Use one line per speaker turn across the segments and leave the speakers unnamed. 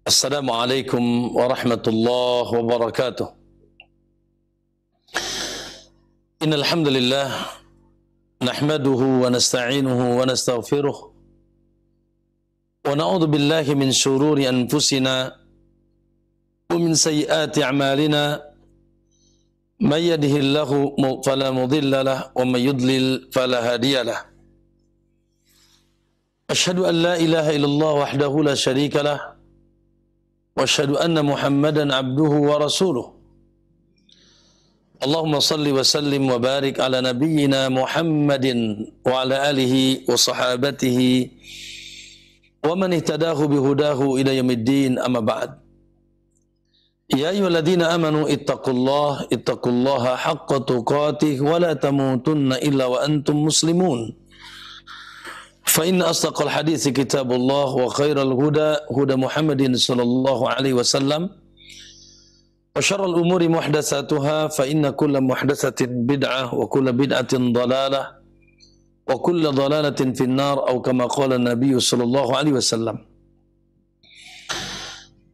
Assalamualaikum warahmatullahi wabarakatuh. Innal hamdalillah nahmaduhu wa nasta'inuhu wa nastaghfiruh wa na'udzu billahi min shururi anfusina wa min sayyiati a'malina may yahdihillahu fala mudilla lahu wa may yudlil fala hadiya lahu. Asyhadu an la ilaha illallah wahdahu la syarika lahu wa asyhadu anna Muhammadan abduhu wa rasuluh. Allahumma salli wa sallim wa barik ala nabiyyina Muhammadin wa ala alihi wa sahabatihi wa man ihtadahu bihudahu ila yaumiddin, amma ba'd. Ya ayyuhalladzina amanu ittaqullaha haqqa tuqatih wa la tamutunna illa wa antum muslimun. Fa inna asdaqal hadithi kitabullah wa khairal huda Muhammadin sallallahu alaihi wasallam wa syarral umuri muhdatsatuha fa inna kulla muhdatsatin bid'ah wa kulla bid'atin dhalalah wa kulla dhalalatin finnar atau kama qala Nabi sallallahu alaihi wasallam.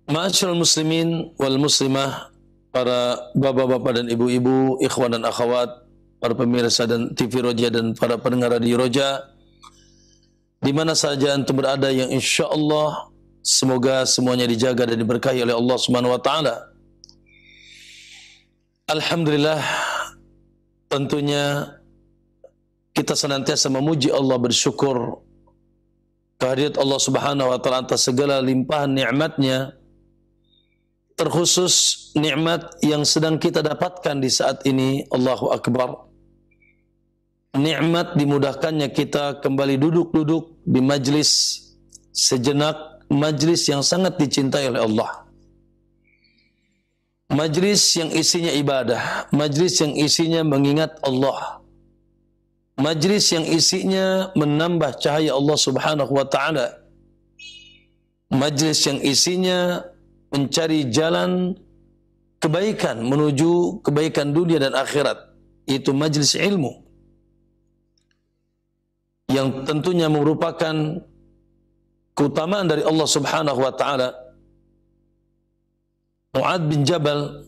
Ma'asyiral muslimin wal muslimah, para bapak-bapak dan ibu-ibu, ikhwan dan akhwat, para pemirsa dan TV Roja dan para pendengar radio Roja di mana saja antum berada, yang insya Allah semoga semuanya dijaga dan diberkahi oleh Allah Subhanahu wa taala. Alhamdulillah, tentunya kita senantiasa memuji Allah, bersyukur kehadirat Allah Subhanahu wa taala atas segala limpahan nikmatnya, terkhusus nikmat yang sedang kita dapatkan di saat ini. Allahu Akbar. Nikmat dimudahkannya kita kembali duduk-duduk di majlis sejenak, majlis yang sangat dicintai oleh Allah, majlis yang isinya ibadah, majlis yang isinya mengingat Allah, majlis yang isinya menambah cahaya Allah Subhanahu wa taala, majlis yang isinya mencari jalan kebaikan menuju kebaikan dunia dan akhirat, itu majlis ilmu yang tentunya merupakan keutamaan dari Allah Subhanahu wa taala. Mu'adz bin Jabal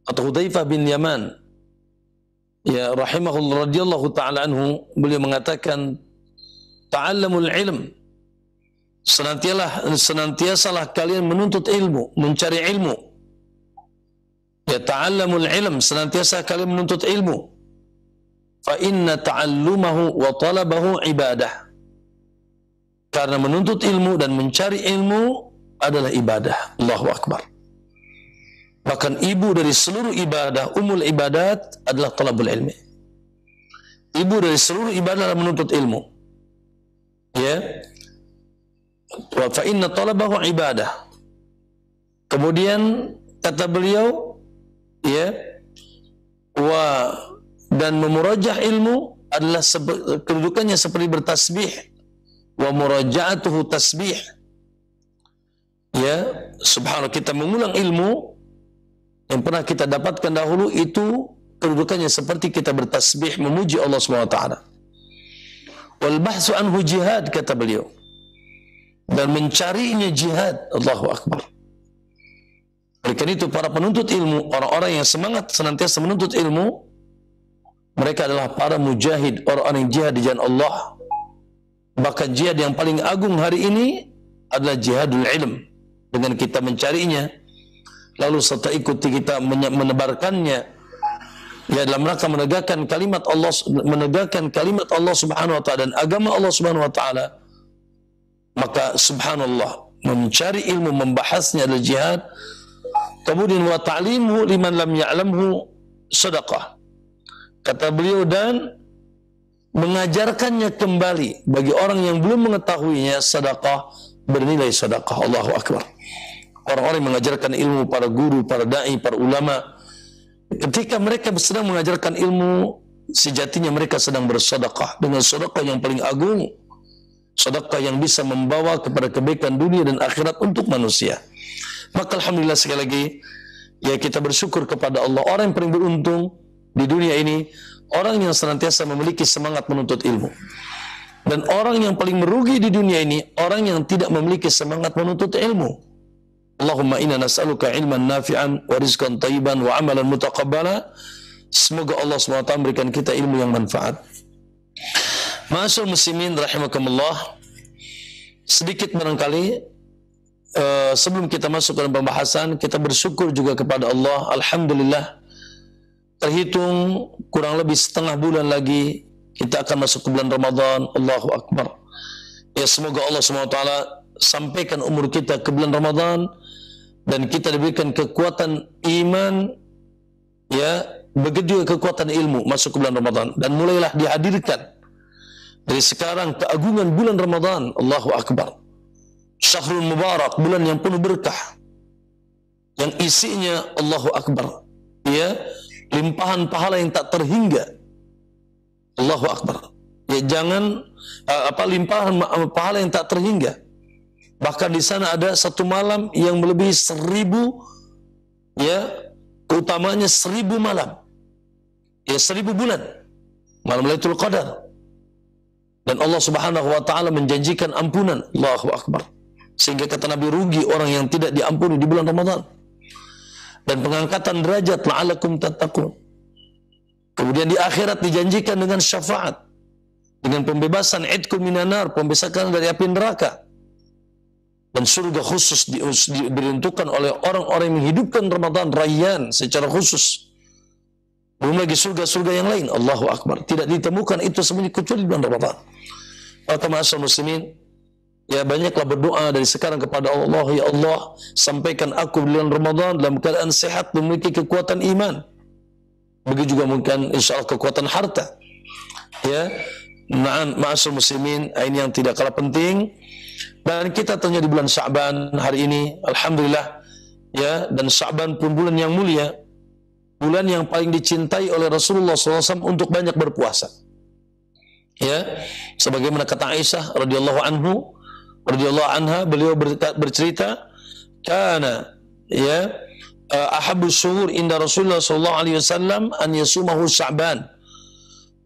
atau Hudzaifah bin Yaman, ya rahimahullah radhiyallahu taala anhu, beliau mengatakan, ta'allamul ilm, senantiasalah kalian menuntut ilmu, mencari ilmu. Ya, ta'allamul ilm, senantiasa kalian menuntut ilmu. Fa inna ta'allumahu wa talabahu ibadah. Karena menuntut ilmu dan mencari ilmu adalah ibadah. Allahu Akbar. Bahkan ibu dari seluruh ibadah, umul ibadat, adalah talabul ilmi. Ibu dari seluruh ibadah adalah menuntut ilmu. Ya. Wa fa inna talabahu ibadah. Kemudian kata beliau, ya, dan memurajah ilmu adalah kedudukannya seperti bertasbih. Wa muraja'atuhu tasbih. Ya, subhanallah, kita mengulang ilmu yang pernah kita dapatkan dahulu, itu kedudukannya seperti kita bertasbih memuji Allah Subhanahu wa taala. Wal bahsu anhu jihad, kata beliau, dan mencarinya jihad. Allahu Akbar. Oleh karena itu para penuntut ilmu, orang-orang yang semangat senantiasa menuntut ilmu, mereka adalah para mujahid, orang-orang yang jihad di jalan Allah. Bahkan jihad yang paling agung hari ini adalah jihadul ilm, dengan kita mencarinya, lalu serta ikuti kita menebarkannya, ya, dalam rangka menegakkan kalimat Allah Subhanahu wa taala dan agama Allah Subhanahu wa taala. Maka subhanallah, mencari ilmu, membahasnya adalah jihad. Kemudian wa ta'limuhu liman lam ya'lamhu sedekah. Kata beliau, dan mengajarkannya kembali bagi orang yang belum mengetahuinya, sedekah, bernilai sedekah. Allahu Akbar. Orang-orang yang mengajarkan ilmu, para guru, para dai, para ulama, ketika mereka sedang mengajarkan ilmu, sejatinya mereka sedang bersedekah dengan sedekah yang paling agung, sedekah yang bisa membawa kepada kebaikan dunia dan akhirat untuk manusia. Maka alhamdulillah, sekali lagi, ya, kita bersyukur kepada Allah. Orang yang paling beruntung di dunia ini, orang yang senantiasa memiliki semangat menuntut ilmu. Dan orang yang paling merugi di dunia ini, orang yang tidak memiliki semangat menuntut ilmu. Allahumma inna nas'aluka ilman nafi'an wa rizqan thayyiban wa amalan mutaqabbala. Semoga Allah SWT memberikan kita ilmu yang manfaat. Ma'asyiral muslimin rahimakumullah, sedikit barangkali sebelum kita masuk ke dalam pembahasan, kita bersyukur juga kepada Allah. Alhamdulillah, terhitung kurang lebih setengah bulan lagi kita akan masuk ke bulan Ramadan. Allahu Akbar. Ya, semoga Allah SWT sampaikan umur kita ke bulan Ramadan dan kita diberikan kekuatan iman, ya, begitu juga kekuatan ilmu masuk ke bulan Ramadan, dan mulailah dihadirkan dari sekarang keagungan bulan Ramadan. Allahu Akbar. Syahrul Mubarak, bulan yang penuh berkah, yang isinya Allahu Akbar, ya, limpahan pahala yang tak terhingga. Allahu Akbar. Ya, jangan limpahan pahala yang tak terhingga. Bahkan di sana ada satu malam yang melebihi 1000, ya, keutamanya 1000 malam. Ya, 1000 bulan. Malam Lailatul Qadar. Dan Allah Subhanahu wa taala menjanjikan ampunan. Allahu Akbar. Sehingga kata Nabi, rugi orang yang tidak diampuni di bulan Ramadan. Dan pengangkatan derajat, la'alakum tattaqun. Kemudian di akhirat dijanjikan dengan syafaat, dengan pembebasan idkum minan nar, pembebasan dari api neraka. Dan surga khusus dibentukkan oleh orang-orang yang menghidupkan Ramadan, Rayyan secara khusus. Belum lagi surga-surga yang lain. Allahu Akbar. Tidak ditemukan itu semuanya kecuali di bulan Ramadan. Maka ma'asyiral muslimin, ya, banyaklah berdoa dari sekarang kepada Allah. Ya Allah, sampaikan aku di bulan Ramadan dalam keadaan sehat, memiliki kekuatan iman. Begitu juga mungkin insyaAllah kekuatan harta. Ya, ma'asyiral muslimin, ini yang tidak kalah penting. Dan kita tentunya di bulan Sya'ban hari ini, alhamdulillah, ya, dan Sya'ban pun bulan yang mulia, bulan yang paling dicintai oleh Rasulullah SAW untuk banyak berpuasa. Ya, sebagaimana kata Aisyah radhiyallahu anha, beliau bercerita, karena, ya, ahabbu syuhur inda Rasulullah sallallahu alaihi wasallam an yasumahu Sya'ban.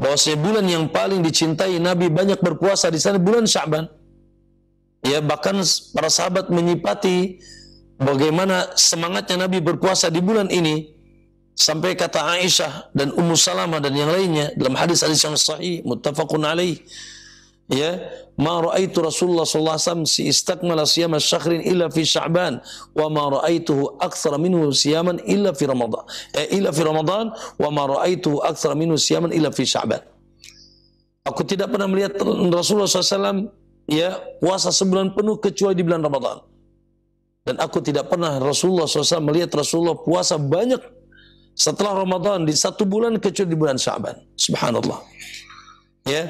Bahwasanya bulan yang paling dicintai Nabi banyak berpuasa di sana bulan Sya'ban. Ya, bahkan para sahabat menyipati bagaimana semangatnya Nabi berpuasa di bulan ini, sampai kata Aisyah dan Ummu Salamah dan yang lainnya dalam hadis-hadis yang sahih muttafaqun alaih, ya, ma ra'aitu Rasulullah sallallahu alaihi wasallam si istakmala siyama syahrin illa fi Sya'ban wa ma ra'aituhu aktsara minhu siyaman illa fi Ramadan wa ma ra'aituhu aktsara minhu siyaman illa fi Sya'ban. Aku tidak pernah melihat Rasulullah SAW, ya, puasa sebulan penuh kecuali di bulan Ramadan. Dan aku tidak pernah Rasulullah SAW melihat Rasulullah puasa banyak setelah Ramadan di satu bulan kecuali di bulan Sya'ban. Subhanallah. Ya,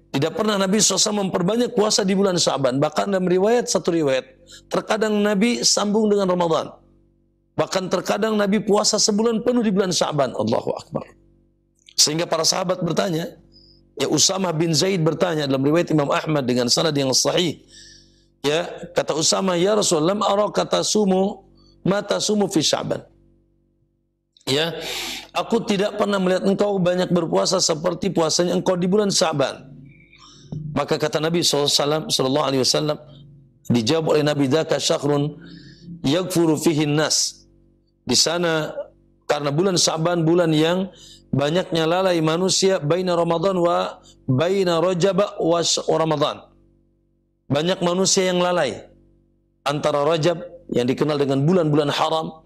tidak pernah Nabi SAW memperbanyak puasa di bulan Sya'ban. Bahkan dalam satu riwayat, terkadang Nabi sambung dengan Ramadan. Bahkan terkadang Nabi puasa sebulan penuh di bulan Sya'ban. Allahu Akbar. Sehingga para sahabat bertanya, ya, Usamah bin Zaid bertanya dalam riwayat Imam Ahmad dengan sanad yang sahih. Ya, kata Usamah, ya Rasulullah, lam araka tasumu ma tasumu fi Sya'ban. Ya, aku tidak pernah melihat engkau banyak berpuasa seperti puasanya engkau di bulan Sya'ban. Maka kata Nabi sallallahu alaihi wasallam, dijawab oleh Nabi, dzaka syahrun yaghfuru fihi nas. Di sana, karena bulan Sya'ban bulan yang banyaknya lalai manusia baina Ramadan wa baina Rajab wa Ramadan. Banyak manusia yang lalai antara Rajab yang dikenal dengan bulan-bulan haram,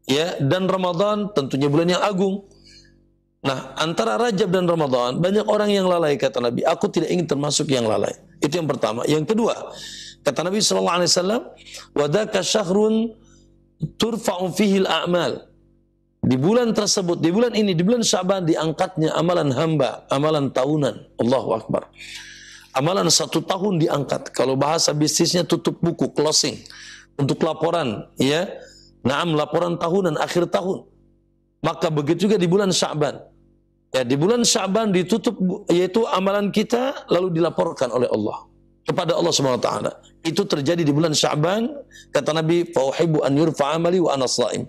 ya, dan Ramadan tentunya bulan yang agung. Nah, antara Rajab dan Ramadan banyak orang yang lalai, kata Nabi. Aku tidak ingin termasuk yang lalai. Itu yang pertama. Yang kedua, kata Nabi sallallahu alaihi wasallam, wa dzaka syahrun turfa'u fihi al-a'mal. Di bulan tersebut, di bulan ini, di bulan Sya'ban diangkatnya amalan hamba, amalan tahunan. Allahu Akbar. Amalan 1 tahun diangkat. Kalau bahasa bisnisnya tutup buku, closing. Untuk laporan, ya. Naam, laporan tahunan, akhir tahun. Maka begitu juga di bulan Sya'ban. Ya, di bulan Sya'ban ditutup, yaitu amalan kita lalu dilaporkan oleh Allah kepada Allah Subhanahu wa taala. Itu terjadi di bulan Sya'ban, kata Nabi, fa uhibbu an yurfa amali wa ana shaim.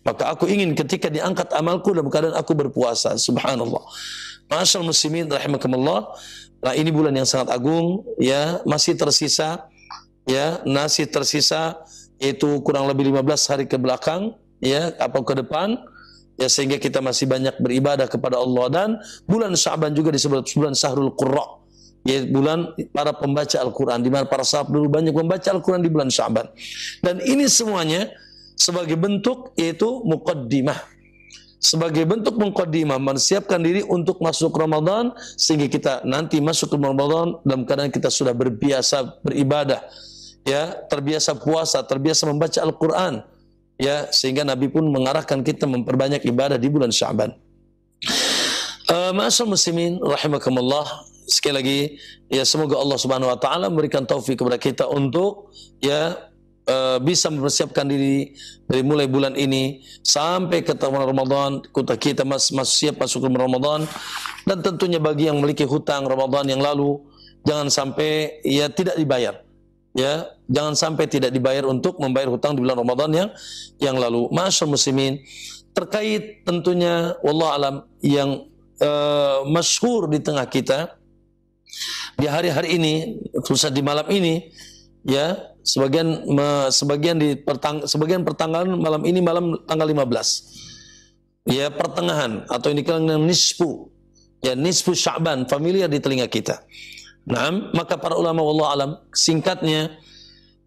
Maka aku ingin ketika diangkat amalku dalam keadaan aku berpuasa. Subhanallah. Ma'asyiral muslimin rahimakumullah. Nah, ini bulan yang sangat agung, ya, masih tersisa yaitu kurang lebih 15 hari ke belakang, ya, atau ke depan, ya, sehingga kita masih banyak beribadah kepada Allah. Dan bulan Sya'ban juga disebut bulan Syahrul Qurra, ya, bulan para pembaca Al-Quran, di mana para sahabat dulu banyak membaca Al-Quran di bulan Sya'ban. Dan ini semuanya sebagai bentuk, yaitu muqaddimah, sebagai bentuk muqaddimah, menyiapkan diri untuk masuk Ramadan, sehingga kita nanti masuk ke Ramadan dalam keadaan kita sudah berbiasa beribadah, ya, terbiasa puasa, terbiasa membaca Al-Quran, ya, sehingga Nabi pun mengarahkan kita memperbanyak ibadah di bulan Sya'ban. Ma'asyiral muslimin rahimakumullah, sekali lagi, ya, semoga Allah Subhanahu wa taala memberikan taufik kepada kita untuk, ya, bisa mempersiapkan diri dari mulai bulan ini sampai ke tahun Ramadan, kita masuk siap masuk ke Ramadan. Dan tentunya bagi yang memiliki hutang Ramadan yang lalu, jangan sampai, ya, tidak dibayar, ya, jangan sampai tidak dibayar untuk membayar hutang di bulan Ramadan yang lalu. Ma'asyiral muslimin, terkait tentunya wallahu alam yang masyhur di tengah kita di hari-hari ini, khususnya di malam ini, ya, sebagian pertanggalan malam ini, malam tanggal 15, ya, pertengahan, atau ini kan nisfu, ya, nisfu Sya'ban, familiar di telinga kita. Nah, maka para ulama wallahu alam, singkatnya,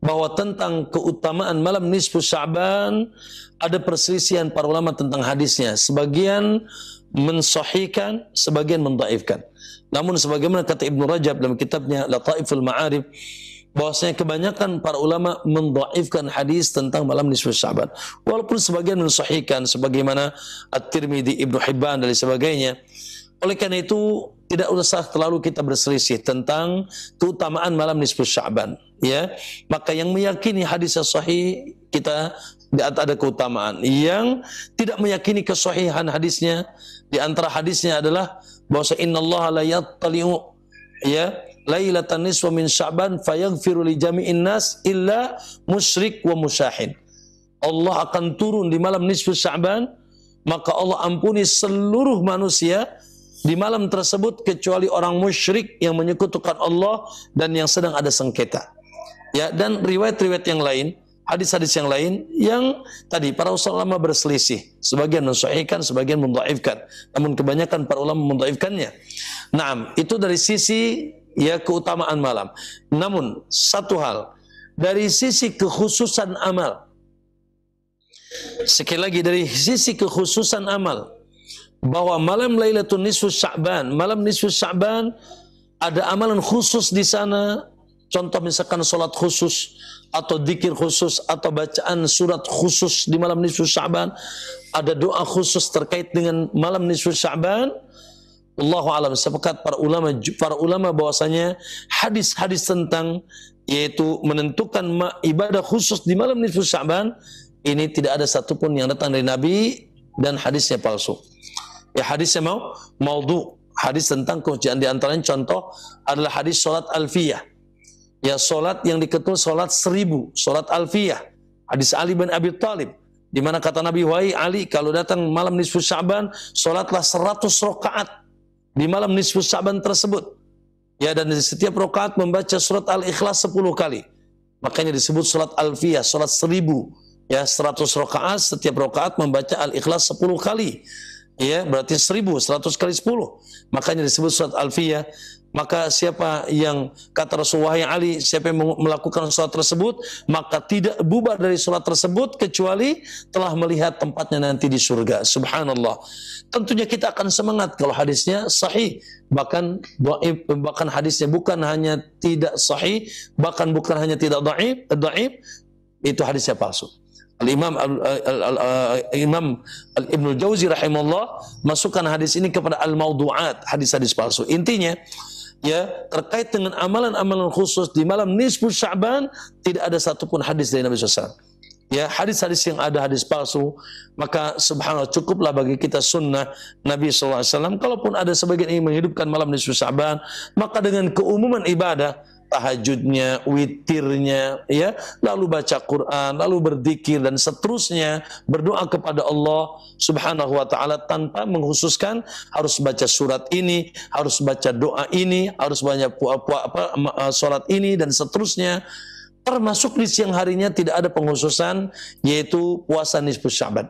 bahwa tentang keutamaan malam nisfu Sya'ban ada perselisihan para ulama tentang hadisnya. Sebagian mensahihkan, sebagian mendhaifkan. Namun sebagaimana kata Ibnu Rajab dalam kitabnya Lataiful Ma'arif, bahwasanya kebanyakan para ulama mendhaifkan hadis tentang malam nisfu Sya'ban, walaupun sebagian mensahihkan sebagaimana At-Tirmidzi, Ibnu Hibban dan sebagainya. Oleh karena itu tidak usah terlalu kita berselisih tentang keutamaan malam nisfu Sya'ban, ya. Maka yang meyakini hadis sahih, kita ada keutamaan. Yang tidak meyakini kesahihan hadisnya, di antara hadisnya adalah bahwa innallaha la yattali'u, ya, lailatan nisfu min Sya'ban fayaghfiru li jami'in nas illa musyrik wa musyahin. Allah akan turun di malam nisfu Sya'ban, maka Allah ampuni seluruh manusia di malam tersebut kecuali orang musyrik yang menyekutukan Allah dan yang sedang ada sengketa. Ya, dan riwayat-riwayat yang lain, hadis-hadis yang lain yang tadi para ulama berselisih, sebagian mensahihkan, sebagian mendhaifkan. Namun kebanyakan para ulama mendhaifkannya. Nah, itu dari sisi, ya, keutamaan malam. Namun satu hal, dari sisi kekhususan amal, sekali lagi dari sisi kekhususan amal, bahwa malam Lailatul Nisfu Sya'ban, malam nisfu Sya'ban, ada amalan khusus di sana. Contoh misalkan salat khusus, atau dzikir khusus, atau bacaan surat khusus di malam nisfu Sya'ban, ada doa khusus terkait dengan malam nisfu Sya'ban. Allahu a'lam, sepakat para ulama bahwasanya hadis-hadis tentang, yaitu menentukan ibadah khusus di malam nisfu Sya'ban, ini tidak ada satupun yang datang dari Nabi, dan hadisnya palsu. Ya, hadisnya maudhu, hadis tentang kehujanan. Di antaranya contoh adalah hadis salat alfiyah, ya, salat yang diketul salat 1000, salat alfiyah, hadis Ali bin Abi Thalib, di mana kata Nabi, wahai Ali, kalau datang malam nisfu Sya'ban, salatlah 100 rakaat di malam nisfu Sya'ban tersebut, ya, dan di setiap rakaat membaca surat Al-Ikhlas 10 kali. Makanya disebut salat alfiyah, salat 1000, ya, 100 rakaat, setiap rakaat membaca Al-Ikhlas 10 kali. Ya, berarti 1000, 100 kali 10. Makanya disebut surat Alfiyah. Maka siapa yang, kata Rasulullah yang Ali, siapa yang melakukan sholat tersebut, maka tidak bubar dari sholat tersebut kecuali telah melihat tempatnya nanti di surga. Subhanallah. Tentunya kita akan semangat kalau hadisnya sahih. Bahkan hadisnya bukan hanya tidak sahih, bahkan bukan hanya tidak dhaif, itu hadisnya palsu. Imam Ibnu Jauzi rahimahullah masukkan hadis ini kepada al-maudu'at, hadis-hadis palsu. Intinya, ya, terkait dengan amalan-amalan khusus di malam nisfu Sya'ban, tidak ada satupun hadis dari Nabi SAW. Ya, hadis-hadis yang ada hadis palsu. Maka subhanallah, cukuplah bagi kita sunnah Nabi SAW. Kalaupun ada sebagian yang menghidupkan malam nisfu Sya'ban, maka dengan keumuman ibadah, tahajudnya, witirnya, ya, lalu baca Quran, lalu berzikir dan seterusnya, berdoa kepada Allah Subhanahu wa taala tanpa mengkhususkan harus baca surat ini, harus baca doa ini, harus banyak salat ini dan seterusnya. termasuk di siang harinya tidak ada penghususan, yaitu puasa nisfu Sya'ban.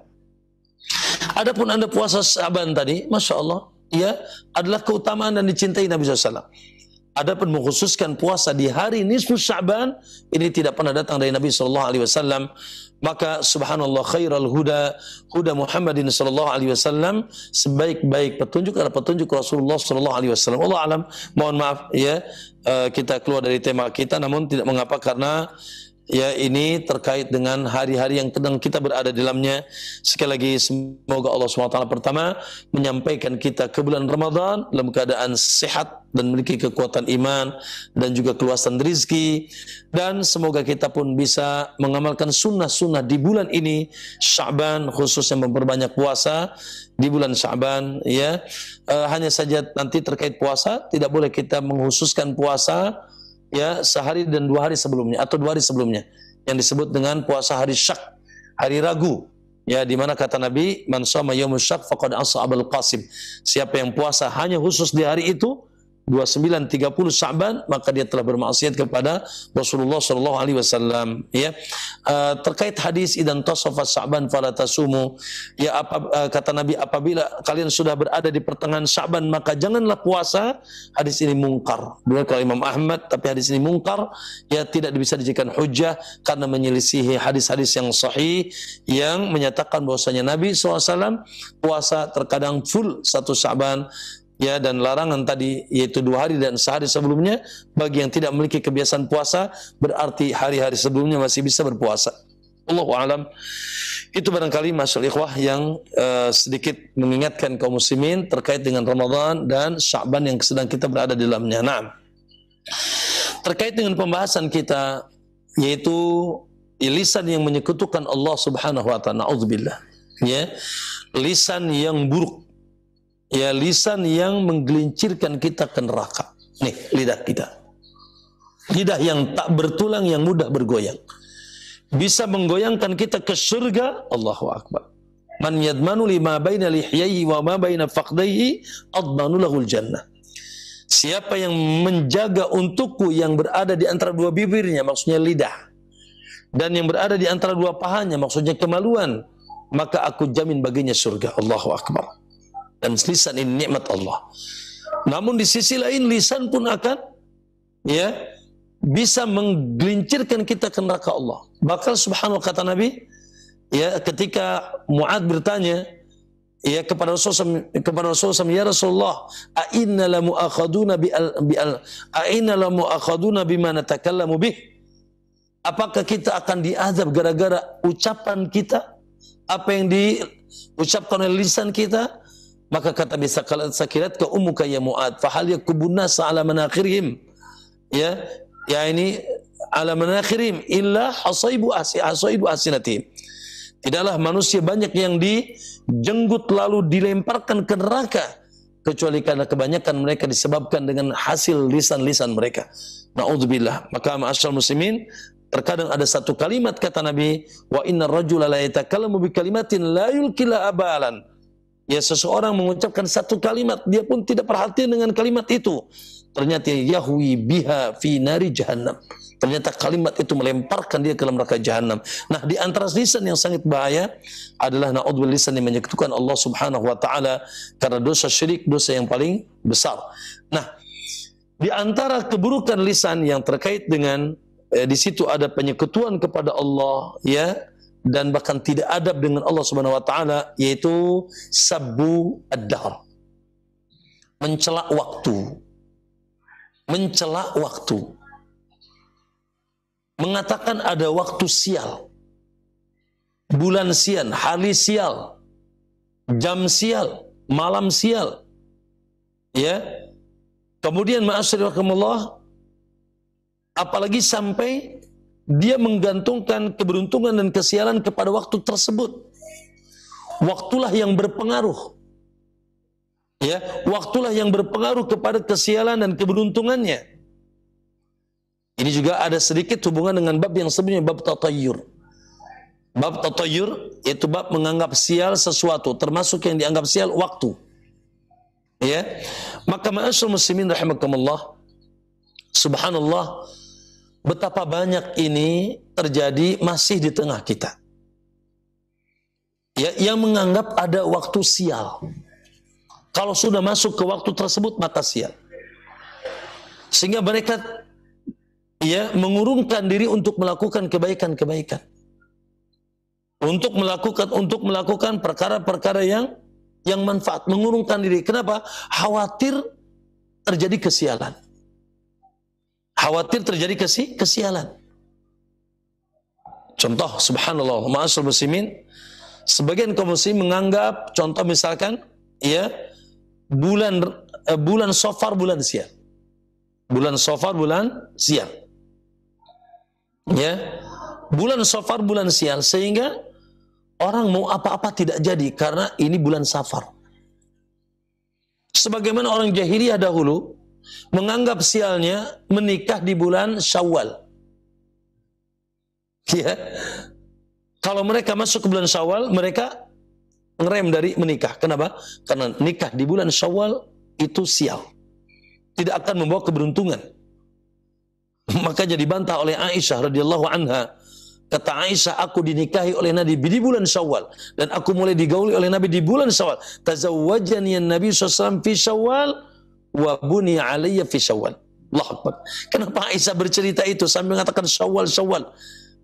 Adapun Anda puasa Sya'ban tadi, Masya Allah, ya, adalah keutamaan dan dicintai Nabi SAW. Adapun mengkhususkan puasa di hari nisfu Sya'ban, ini tidak pernah datang dari Nabi SAW. Maka subhanallah, khairal huda huda Muhammadin SAW, sebaik-baik petunjuk adalah petunjuk Rasulullah SAW. Allah alam, mohon maaf ya, kita keluar dari tema kita, namun tidak mengapa karena ya ini terkait dengan hari-hari yang sedang kita berada di dalamnya. Sekali lagi semoga Allah SWT pertama menyampaikan kita ke bulan Ramadan dalam keadaan sehat dan memiliki kekuatan iman dan juga keluasan rizki, dan semoga kita pun bisa mengamalkan sunnah-sunnah di bulan ini Sya'ban, khususnya memperbanyak puasa di bulan Sya'ban ya. Hanya saja nanti terkait puasa tidak boleh kita menghususkan puasa ya sehari dan 2 hari sebelumnya atau 2 hari sebelumnya, yang disebut dengan puasa hari syak, hari ragu ya, di mana kata Nabi, man shoma yaumul syak faqad asa Abul Qasim, siapa yang puasa hanya khusus di hari itu 29 30 Sya'ban, maka dia telah bermaksiat kepada Rasulullah SAW ya. Terkait hadis idan tasafa Sya'ban fala tasumu ya, kata Nabi, apabila kalian sudah berada di pertengahan Sya'ban maka janganlah puasa. Hadis ini mungkar, dua kali Imam Ahmad, tapi hadis ini mungkar ya, tidak bisa dijadikan hujjah karena menyelisihi hadis-hadis yang sahih yang menyatakan bahwasanya Nabi SAW puasa terkadang full 1 Sya'ban ya, dan larangan tadi yaitu 2 hari dan sehari sebelumnya. Bagi yang tidak memiliki kebiasaan puasa, berarti hari-hari sebelumnya masih bisa berpuasa. Allahu a'lam. Itu barangkali masyaallah ikhwah yang sedikit mengingatkan kaum muslimin terkait dengan Ramadan dan Sya'ban yang sedang kita berada di dalamnya. Naam. Terkait dengan pembahasan kita yaitu lisan yang menyekutukan Allah Subhanahu wa taala, naudzubillah. Ya. Lisan yang buruk. Ya, lisan yang menggelincirkan kita ke neraka. Nih, lidah kita. Lidah yang tak bertulang, yang mudah bergoyang. Bisa menggoyangkan kita ke surga. Allahu Akbar. Man yadmanu lima baina lihyaihi wa ma baina faqdaihi admanu lahul jannah. Siapa yang menjaga untukku yang berada di antara 2 bibirnya, maksudnya lidah, dan yang berada di antara 2 pahanya, maksudnya kemaluan, maka aku jamin baginya surga. Allahu Akbar. Dan lisan ini nikmat Allah. Namun di sisi lain lisan pun akan ya bisa menggelincirkan kita ke neraka Allah. Bahkan subhanallah kata Nabi ya, ketika Mu'ad bertanya ya kepada Rasulullah ya Rasulullah, a'inna la mu'akhaduna bima natakallamu bih? Apakah kita akan diazab gara-gara ucapan kita, apa yang diucapkan oleh lisan kita? Maka kata bisa sakirat ke ummuka ya Mu'ad fahal yakubun nas ala manakhirihim ya ini ala manakhirihim illa hasaibu asinatihim. Tidaklah manusia banyak yang dijenggut lalu dilemparkan ke neraka kecuali karena kebanyakan mereka disebabkan dengan hasil lisan-lisan mereka. Naudzubillah. Maka ma'asyiral muslimin, terkadang ada satu kalimat kata Nabi, wa innar rajula la yatakallamu bi kalimatin la yulkila abalan. Ya, seseorang mengucapkan satu kalimat, dia pun tidak perhatian dengan kalimat itu. Ternyata yahwi biha fi nari jahannam. Ternyata kalimat itu melemparkan dia ke dalam neraka jahannam. Nah, di antara lisan yang sangat bahaya adalah na'udzubillah, lisan yang menyekutukan Allah Subhanahu wa taala, karena dosa syirik, dosa yang paling besar. Nah, di antara keburukan lisan yang terkait dengan di situ ada penyekutuan kepada Allah ya, dan bahkan tidak adab dengan Allah Subhanahu wa taala, yaitu sabbu ad-dahr. Mencela waktu. Mencela waktu. Mengatakan ada waktu sial. Bulan sial, hari sial, jam sial, malam sial. Ya. Kemudian ma'asyiral, apalagi sampai dia menggantungkan keberuntungan dan kesialan kepada waktu tersebut. Waktulah yang berpengaruh. Ya, waktulah yang berpengaruh kepada kesialan dan keberuntungannya. Ini juga ada sedikit hubungan dengan bab yang sebelumnya, bab tatayyur. Bab tatayyur yaitu bab menganggap sial sesuatu, termasuk yang dianggap sial waktu. Ya. Maka ma'asyiral muslimin rahimakumullah, subhanallah, betapa banyak ini terjadi masih di tengah kita. Ya, yang menganggap ada waktu sial. Kalau sudah masuk ke waktu tersebut maka sial. Sehingga mereka ya mengurungkan diri untuk melakukan kebaikan-kebaikan. Untuk melakukan perkara-perkara yang manfaat, mengurungkan diri. Kenapa? Khawatir terjadi kesialan. Khawatir terjadi kesialan. Contoh, subhanallah, ma'asyiral muslimin, sebagian kaum muslim menganggap, contoh misalkan, ya, bulan Safar bulan sial. Bulan Safar bulan sial. Ya. Bulan Safar bulan sial, sehingga orang mau apa-apa tidak jadi karena ini bulan Safar. Sebagaimana orang jahiliyah dahulu menganggap sialnya menikah di bulan Syawal. Ya. Kalau mereka masuk ke bulan Syawal, mereka ngerem dari menikah. Kenapa? Karena nikah di bulan Syawal itu sial. Tidak akan membawa keberuntungan. Makanya dibantah oleh Aisyah radhiyallahu anha. Kata Aisyah, aku dinikahi oleh Nabi di bulan Syawal dan aku mulai digauli oleh Nabi di bulan Syawal. Tazawwajani an-nabi SAW fi Syawal wa buni alayya fi Syawal. Allahu Akbar. Kenapa Aisyah bercerita itu sambil mengatakan Syawal?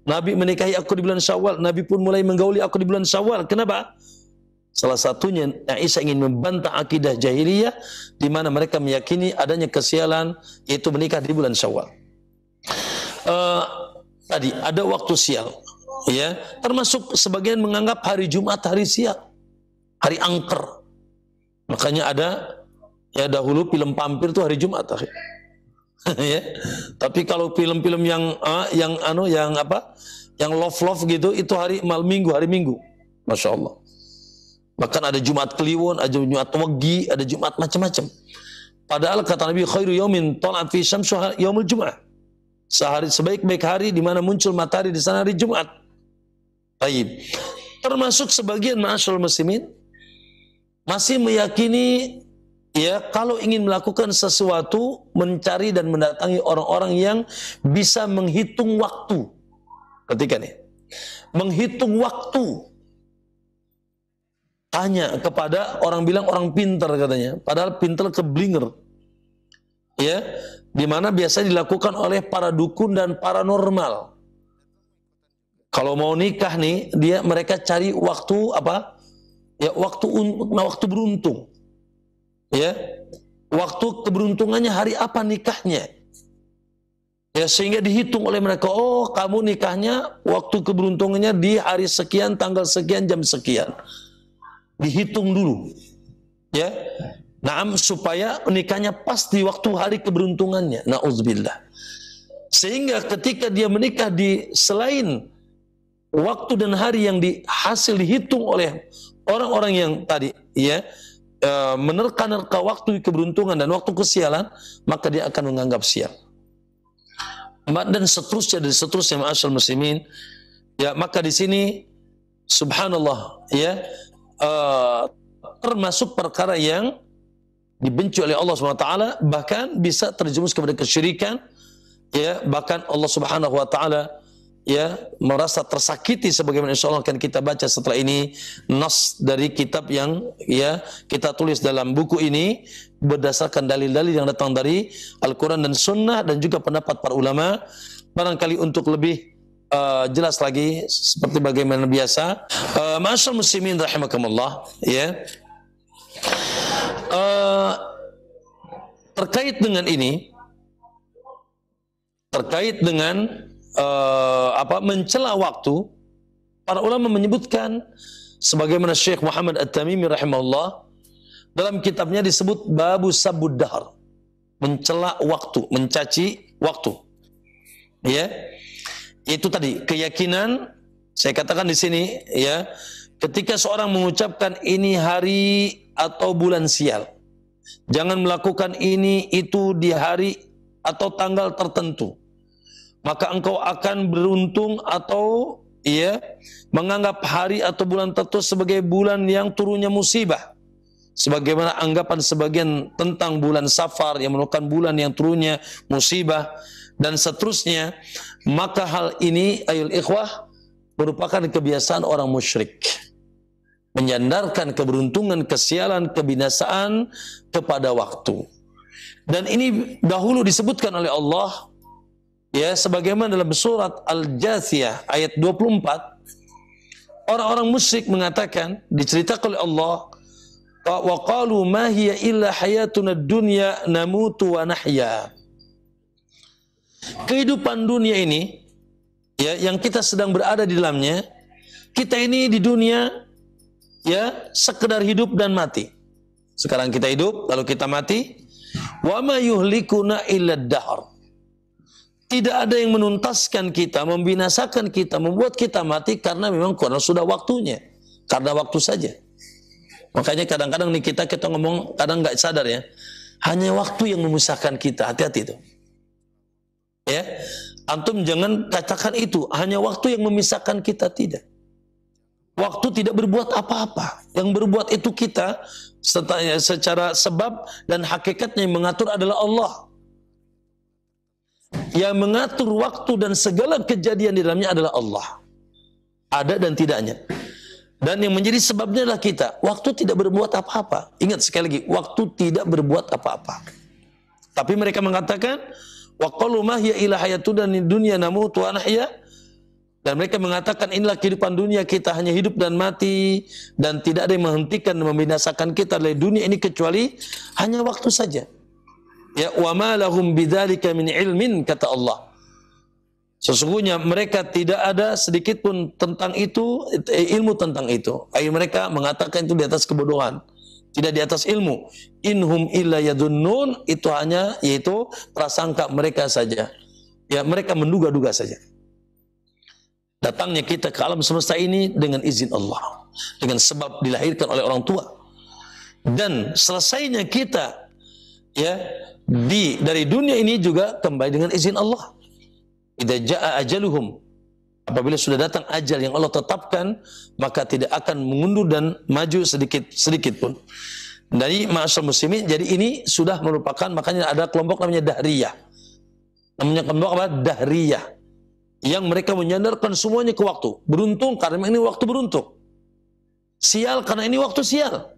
Nabi menikahi aku di bulan Syawal, Nabi pun mulai menggauli aku di bulan Syawal. Kenapa? Salah satunya Aisyah ingin membantah akidah jahiliyah di mana mereka meyakini adanya kesialan, yaitu menikah di bulan Syawal. Tadi ada waktu sial, ya, termasuk sebagian menganggap hari Jumat hari sial, hari angker. Makanya ada, ya, dahulu film vampir itu hari Jumat, ya. Tapi kalau film-film yang love gitu, itu hari Minggu, Masya Allah. Bahkan ada Jumat Kliwon, ada Jumat Wegi, ada Jumat macam-macam. Padahal kata Nabi, khairu yaumin tala'at fi syamsuha yaumul Jum'ah. Sehari sebaik-baik hari di mana muncul matahari di sana hari Jumat. Baik. Termasuk sebagian ma'asyiral muslimin masih meyakini, ya, kalau ingin melakukan sesuatu mencari dan mendatangi orang-orang yang bisa menghitung waktu. Ketika nih, menghitung waktu. Tanya kepada orang, bilang orang pintar katanya, padahal pintar keblinger. Ya, di mana biasa dilakukan oleh para dukun dan paranormal. Kalau mau nikah nih, mereka cari waktu apa? Ya, waktu beruntung. Ya. Waktu keberuntungannya hari apa nikahnya? Ya, sehingga dihitung oleh mereka, oh, kamu nikahnya waktu keberuntungannya di hari sekian, tanggal sekian, jam sekian. Dihitung dulu. Ya. Naam, supaya nikahnya pas di waktu hari keberuntungannya. Na'udzubillah. Sehingga ketika dia menikah di selain waktu dan hari yang hasil dihitung oleh orang-orang yang tadi, ya, menerka-nerka waktu keberuntungan dan waktu kesialan, maka dia akan menganggap sial. Dan seterusnya ma'asyiral muslimin. Ya, maka di sini subhanallah, ya, termasuk perkara yang dibenci oleh Allah SWT, bahkan bisa terjerumus kepada kesyirikan, ya, bahkan Allah Subhanahu wa taala, ya, merasa tersakiti, sebagaimana insyaallah akan kita baca setelah ini nas dari kitab yang, ya, kita tulis dalam buku ini berdasarkan dalil-dalil yang datang dari Al-Qur'an dan Sunnah dan juga pendapat para ulama. Barangkali untuk lebih jelas lagi seperti bagaimana biasa, ma'asyiral muslimin rahimakumullah, ya. Terkait dengan ini, terkait dengan mencela waktu, para ulama menyebutkan sebagaimana Syekh Muhammad At-Tamimi rahimahullah dalam kitabnya disebut Babu Sabbud Dahr, mencela waktu, mencaci waktu. Ya. Itu tadi keyakinan, saya katakan di sini, ya, ketika seorang mengucapkan ini hari atau bulan sial, jangan melakukan ini itu di hari atau tanggal tertentu, maka engkau akan beruntung, atau, ya, menganggap hari atau bulan tertentu sebagai bulan yang turunnya musibah, sebagaimana anggapan sebagian tentang bulan Safar yang merupakan bulan yang turunnya musibah. dan seterusnya, maka hal ini ayul ikhwah merupakan kebiasaan orang musyrik, menyandarkan keberuntungan, kesialan, kebinasaan kepada waktu. Dan ini dahulu disebutkan oleh Allah, ya, sebagaimana dalam surat Al-Jathiyah ayat 24, orang-orang musyrik mengatakan, diceritakan oleh Allah, wa qalu ma hiya illa hayatuna dunya namutu wa nahya. Kehidupan dunia ini, ya, yang kita sedang berada di dalamnya, kita ini di dunia, ya, sekedar hidup dan mati. Sekarang kita hidup, lalu kita mati. Wa ma yuhlikuna illa ad-dahr. Tidak ada yang menuntaskan kita, membinasakan kita, membuat kita mati karena memang karena sudah waktunya, karena waktu saja. Makanya kadang-kadang nih kita ngomong, kadang nggak sadar ya, hanya waktu yang memisahkan kita. Hati-hati itu. Ya, antum jangan katakan itu hanya waktu yang memisahkan kita, tidak. Waktu tidak berbuat apa-apa. Yang berbuat itu kita secara sebab dan hakikatnya yang mengatur adalah Allah. Yang mengatur waktu dan segala kejadian di dalamnya adalah Allah. Ada dan tidaknya. Dan yang menjadi sebabnya adalah kita. Waktu tidak berbuat apa-apa. Ingat sekali lagi, waktu tidak berbuat apa-apa. Tapi mereka mengatakan, wa qalu ma hiya illa hayatuna dunya namutu wa nahya. Dan mereka mengatakan inilah kehidupan dunia, kita hanya hidup dan mati, dan tidak ada yang menghentikan dan membinasakan kita dari dunia ini kecuali hanya waktu saja. Ya, wa ma lahum bidzalika min ilmin, kata Allah. Sesungguhnya mereka tidak ada sedikit pun tentang itu, ilmu tentang itu. Mereka mengatakan itu di atas kebodohan, tidak di atas ilmu. Inhum illa yadunnun, itu hanya yaitu prasangka mereka saja. Ya, mereka menduga-duga saja. Datangnya kita ke alam semesta ini dengan izin Allah, dengan sebab dilahirkan oleh orang tua, dan selesainya kita, ya, dari dunia ini juga kembali dengan izin Allah. Idza jaa ajaluhum, apabila sudah datang ajal yang Allah tetapkan, maka tidak akan mengundur dan maju sedikit pun. Dari ma'asyar muslimin, jadi ini sudah merupakan, makanya ada kelompok namanya Dahriyah. Namanya kelompok apa? Dahriyah. Yang mereka menyandarkan semuanya ke waktu. Beruntung karena ini waktu beruntung. Sial karena ini waktu sial.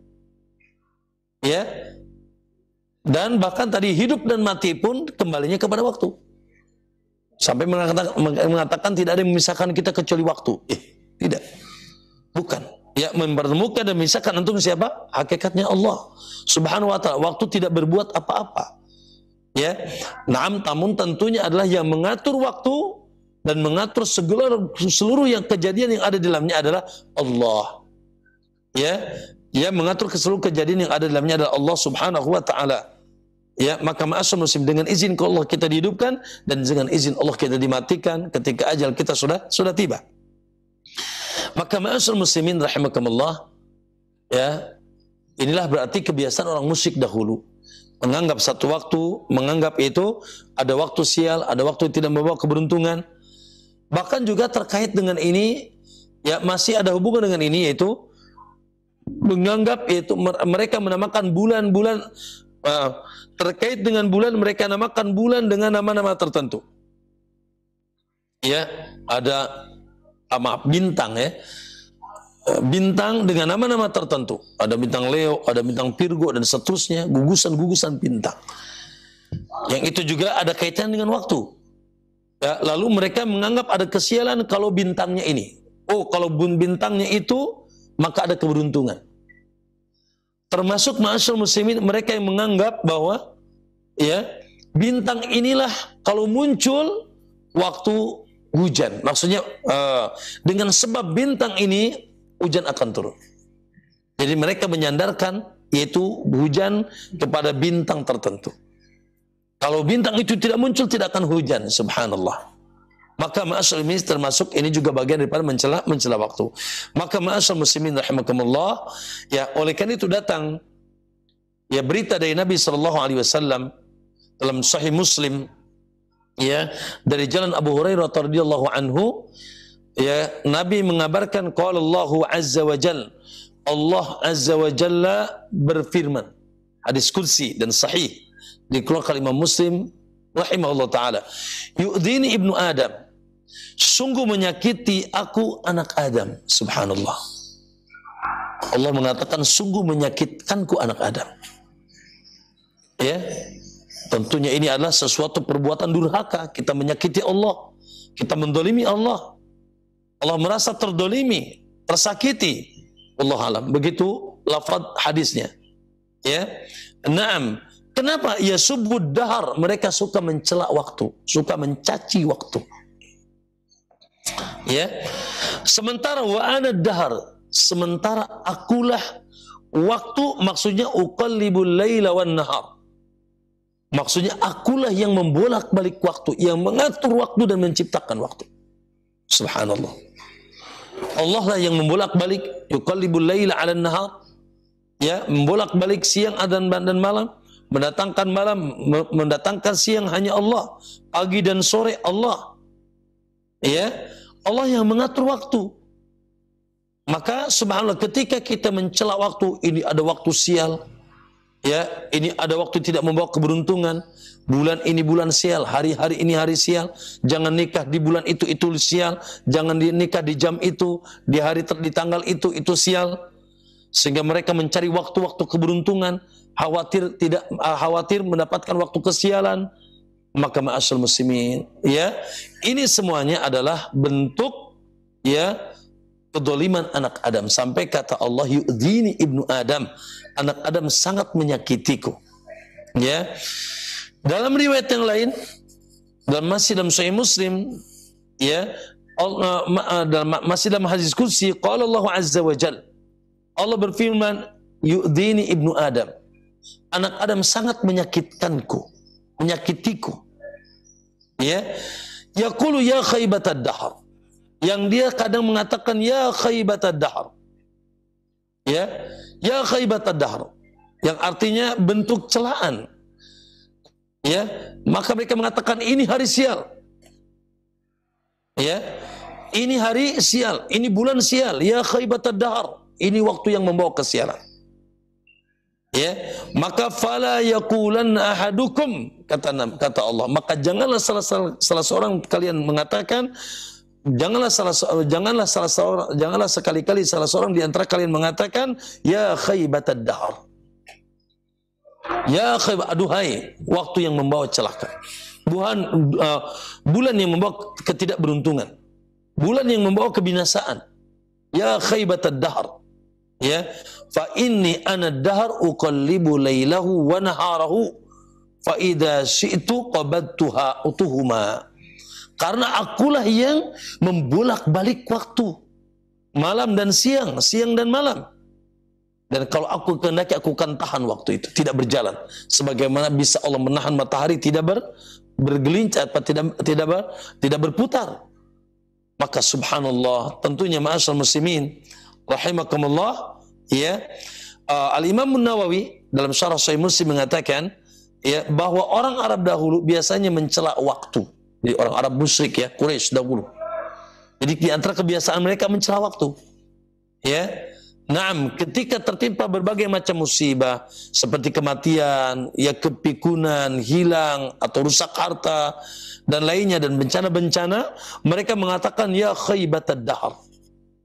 Ya. Dan bahkan tadi hidup dan mati pun kembalinya kepada waktu. Sampai mengatakan tidak ada yang memisahkan kita kecuali waktu. Tidak. Bukan. Ya, mempertemukan dan memisahkan antum siapa? Hakikatnya Allah Subhanahu wa ta'ala. Waktu tidak berbuat apa-apa. Ya. Naam, namun tentunya adalah yang mengatur waktu dan mengatur seluruh yang kejadian yang ada di dalamnya adalah Allah. Ya, ya, mengatur seluruh kejadian yang ada di dalamnya adalah Allah Subhanahu wa ta'ala. Ya, maka ma'asyar muslim, dengan izin Allah kita dihidupkan dan dengan izin Allah kita dimatikan ketika ajal kita sudah tiba. Maka ma'asyar muslimin rahimakumullah, ya, inilah berarti kebiasaan orang musyrik dahulu. Menganggap satu waktu, menganggap itu ada waktu sial, ada waktu yang tidak membawa keberuntungan. Bahkan juga terkait dengan ini, ya, masih ada hubungan dengan ini, yaitu menganggap itu mereka menamakan bulan-bulan, terkait dengan bulan, mereka namakan bulan dengan nama-nama tertentu. Ya, ada bintang, ya, bintang dengan nama-nama tertentu. Ada bintang Leo, ada bintang Virgo dan seterusnya, gugusan-gugusan bintang. Yang itu juga ada kaitan dengan waktu. Ya, lalu mereka menganggap ada kesialan kalau bintangnya ini. Oh, kalau bintangnya itu, maka ada keberuntungan. Termasuk ma'asyar muslimin, mereka yang menganggap bahwa, ya, bintang inilah kalau muncul waktu hujan. Maksudnya dengan sebab bintang ini hujan akan turun. Jadi mereka menyandarkan yaitu hujan kepada bintang tertentu. Kalau bintang itu tidak muncul, tidak akan hujan. Subhanallah. Maka ma'asyar muslimin termasuk ini juga bagian daripada mencela waktu. Maka ma'asyar muslimin rahimakumullah, ya, oleh karena itu datang, ya, berita dari Nabi SAW dalam Sahih Muslim, ya, dari jalan Abu Hurairah radhiyallahu anhu, ya, Nabi mengabarkan qala Allahu azza wa jalla, Allah azza wa jalla berfirman, hadis qudsi dan sahih dikeluarkan Imam Muslim rahimahullah taala, yu'dini ibnu Adam, sungguh menyakiti aku anak Adam. Subhanallah. Allah mengatakan sungguh menyakitkanku anak Adam. Ya, tentunya ini adalah sesuatu perbuatan durhaka. Kita menyakiti Allah, kita mendolimi Allah. Allah merasa terdolimi, tersakiti. Allah alam. Begitu lafaz hadisnya. Ya, naam. Kenapa? Ya subbud dahar. Mereka suka mencela waktu, suka mencaci waktu. Ya, sementara wa ana dahar, sementara akulah waktu, maksudnya uqallibul laila wan nahar. Maksudnya akulah yang membolak-balik waktu, yang mengatur waktu dan menciptakan waktu. Subhanallah. Allah lah yang membolak-balik, yuqallibul laila 'alan nahar. Ya, membolak-balik siang dan malam, mendatangkan malam, mendatangkan siang hanya Allah, pagi dan sore Allah. Ya, Allah yang mengatur waktu. Maka subhanallah, ketika kita mencela waktu, ini ada waktu sial. Ya, ini ada waktu tidak membawa keberuntungan. Bulan ini bulan sial, hari-hari ini hari sial. Jangan nikah di bulan itu sial. Jangan nikah di jam itu, di di tanggal itu sial. Sehingga mereka mencari waktu-waktu keberuntungan, khawatir mendapatkan waktu kesialan. Maka ma'asyal muslimin, ya, ini semuanya adalah bentuk, ya, kedoliman anak Adam. Sampai kata Allah, yu'dini ibnu Adam, anak Adam sangat menyakitiku. Ya, dalam riwayat yang lain, dan masih dalam Sahih Muslim, ya, masih dalam hadis qudsi, qala Allah azza wa jalla, Allah berfirman, yu'dini ibnu Adam, anak Adam sangat menyakitkanku, menyakitiku. Ya, yaqulu ya khaybatad dahr, yang dia kadang mengatakan ya khaybatad dahr. Ya khaybatad dahr, yang artinya bentuk celaan. Ya, maka mereka mengatakan ini hari sial. Ya, ini hari sial, ini bulan sial. Ya khaybatad dahr, ini waktu yang membawa kesialan. Ya, maka fala yaqulanna ahadukum, kata Allah, maka janganlah salah seorang kalian mengatakan, janganlah sekali-kali salah seorang di antara kalian mengatakan ya khaybatad dahr, ya aduhai waktu yang membawa celaka, bulan yang membawa ketidakberuntungan, bulan yang membawa kebinasaan. Ya khaybatad dahr, ya, fa inni ana dahr uqallibu lailahu wa naharahu fa idza syi'tu qabadtuha utuhuma. Karena akulah yang membolak-balik waktu, malam dan siang, siang dan malam. Dan kalau aku kehendaki, aku akan tahan waktu itu, tidak berjalan. Sebagaimana bisa Allah menahan matahari tidak bergelincir, tidak berputar. Maka subhanallah, tentunya ma'asyal muslimin rahimakumullah, ya, Al-Imam Nawawi dalam syarah Sahih Muslim mengatakan, ya, bahwa orang Arab dahulu biasanya mencela waktu. Jadi orang Arab musyrik, ya, Quraisy dahulu. Jadi di antara kebiasaan mereka mencela waktu. Ya, naam, ketika tertimpa berbagai macam musibah seperti kematian, ya, kepikunan, hilang atau rusak harta dan lainnya, dan bencana-bencana, mereka mengatakan ya khaybatad dahr.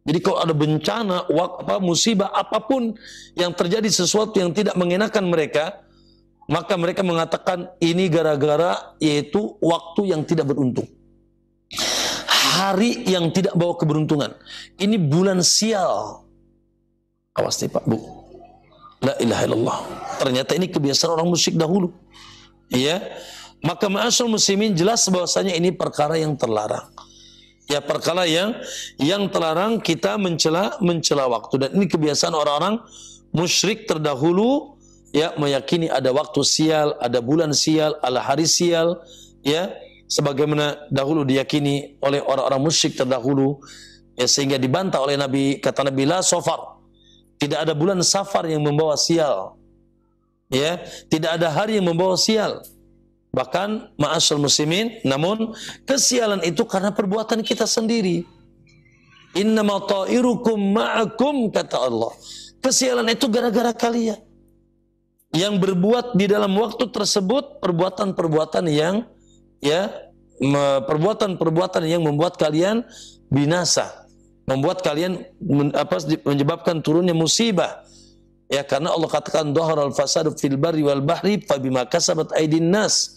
Jadi kalau ada bencana, musibah apapun yang terjadi, sesuatu yang tidak mengenakan mereka, maka mereka mengatakan ini gara-gara, yaitu waktu yang tidak beruntung, hari yang tidak bawa keberuntungan, ini bulan sial. Awas nih Pak Bu, la ilaha illallah. Ternyata ini kebiasaan orang musyrik dahulu. Ya, maka ma'asyal muslimin, jelas bahwasanya ini perkara yang terlarang. Ya, perkara yang terlarang kita mencela waktu, dan ini kebiasaan orang-orang musyrik terdahulu, ya, meyakini ada waktu sial, ada bulan sial, ada hari sial, ya, sebagaimana dahulu diyakini oleh orang-orang musyrik terdahulu, ya, sehingga dibantah oleh Nabi. Kata Nabi, la safar, tidak ada bulan safar yang membawa sial, ya, tidak ada hari yang membawa sial. Bahkan ma'asyal muslimin, namun kesialan itu karena perbuatan kita sendiri. Innama ta'irukum ma'akum, kata Allah. Kesialan itu gara-gara kalian yang berbuat di dalam waktu tersebut perbuatan-perbuatan yang ya perbuatan-perbuatan yang membuat kalian binasa, membuat kalian menyebabkan turunnya musibah. Ya, karena Allah katakan dhaharal fasadu fil barri wal bahri fabima kasabat aydin nas.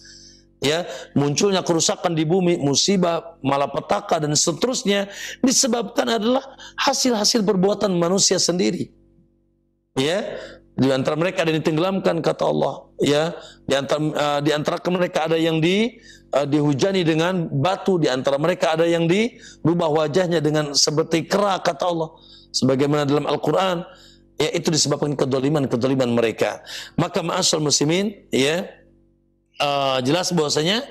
Ya, munculnya kerusakan di bumi, musibah, malapetaka dan seterusnya disebabkan adalah hasil-hasil perbuatan manusia sendiri. Ya, di antara mereka ada yang ditenggelamkan kata Allah. Ya, di antara mereka ada yang dihujani dengan batu, di antara mereka ada yang dirubah wajahnya dengan seperti kera kata Allah. Sebagaimana dalam Al-Quran, ya itu disebabkan kedoliman mereka. Maka ma'asyal muslimin, ya jelas bahwasanya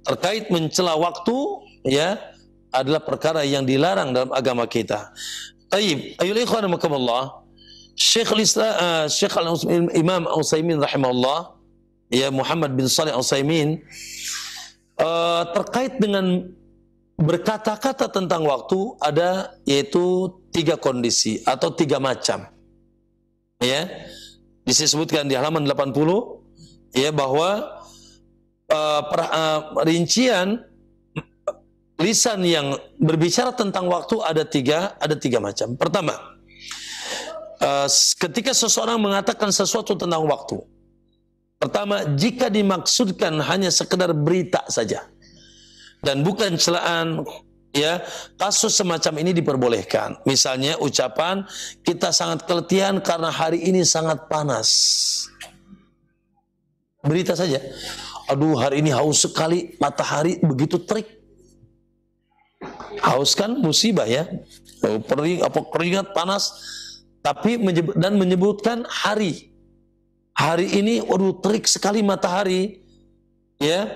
terkait mencela waktu ya adalah perkara yang dilarang dalam agama kita. Taib, ayyuhal ikhwan rahimakumullah, Syekh Imam Utsaimin rahimahullah, ya Muhammad bin Shalih Utsaimin, terkait dengan berkata-kata tentang waktu ada yaitu 3 kondisi atau 3 macam. Ya, disebutkan di halaman 80 ya bahwa rincian lisan yang berbicara tentang waktu ada tiga macam. Pertama, ketika seseorang mengatakan sesuatu tentang waktu. Pertama, jika dimaksudkan hanya sekedar berita saja dan bukan celaan, ya kasus semacam ini diperbolehkan. Misalnya ucapan kita sangat keletihan karena hari ini sangat panas. Berita saja. Aduh, hari ini haus sekali, matahari begitu terik. Haus kan musibah ya. Keringat panas, tapi menyebutkan hari. Hari ini waduh terik sekali matahari. Ya,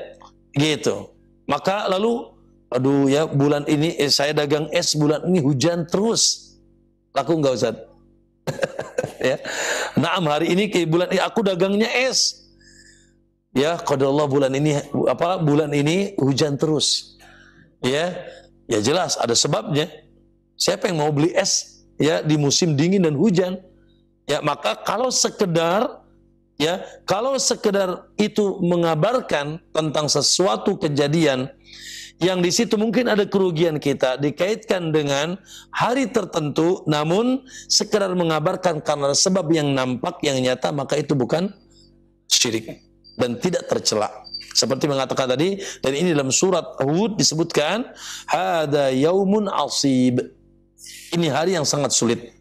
gitu. Maka lalu aduh ya bulan ini saya dagang es, bulan ini hujan terus. Laku enggak Ustaz? Ya. Naam, hari ini bulan ini aku dagangnya es. Ya, qadarullah bulan ini hujan terus. Ya jelas ada sebabnya. Siapa yang mau beli es ya di musim dingin dan hujan? Ya, maka kalau sekedar itu mengabarkan tentang sesuatu kejadian yang di situ mungkin ada kerugian kita dikaitkan dengan hari tertentu, namun sekedar mengabarkan karena sebab yang nampak yang nyata, maka itu bukan syirik dan tidak tercela. Seperti mengatakan tadi, dan ini dalam surat Hud disebutkan, hada yaumun asib. Ini hari yang sangat sulit.